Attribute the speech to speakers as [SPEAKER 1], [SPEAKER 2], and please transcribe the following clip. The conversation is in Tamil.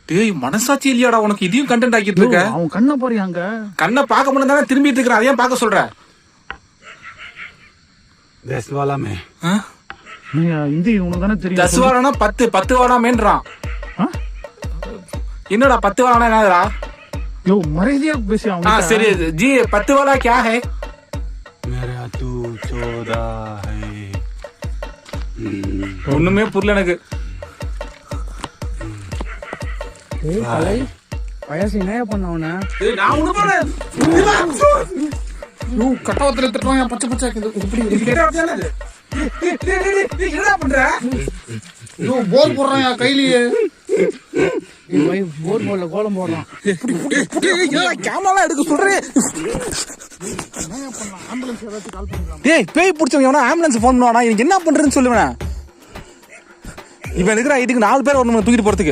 [SPEAKER 1] டேய் மனசாட்சி இல்லையாடா உனக்கு? இதையும் கண்டென்ட் ஆக்கிட்டு இருக்க.
[SPEAKER 2] அவன் கண்ணை பாருங்க.
[SPEAKER 1] கண்ணை பார்க்க முடியும் தானே திரும்பிட்டு இருக்கிற, அதையும் பார்க்க சொல்ற.
[SPEAKER 2] இந்தி உனக்கு தானே தெரியும்.
[SPEAKER 1] 10 வாரானா 10 வாராமேன்றான். என்னடா 10 வாரானா என்னடா?
[SPEAKER 2] யோ மரியாதையா பேசி அவன்.
[SPEAKER 1] சரி ஜி 10 वाला क्या है?
[SPEAKER 3] मेरा तू 14 है.
[SPEAKER 1] ஒண்ணுமே புரியல எனக்கு.
[SPEAKER 2] வயசு என்ன பண்ணவன?
[SPEAKER 1] நான் ஒண்ணு பண்ண. யூ கட்டவத்துல எடுத்துறோம் பச்சை பச்சை இப்படி என்னடா பண்ற? யூ போர் போடுறான் என் கையிலேயே.
[SPEAKER 2] போர் போடல கோலம் போடுறான்.
[SPEAKER 1] கேமரா எடுக்க சொல்றேன். டேய் பேய் பிடிச்சவங்க எவனா ஆம்புலன்ஸ் போன் பண்ணுவானா? எனக்கு என்ன பண்றேன்னு சொல்லுவேன். இவன் இருக்கிற ஐட்டுக்கு 4 பேர் வரணும் தூக்கிட்டு போறதுக்கு.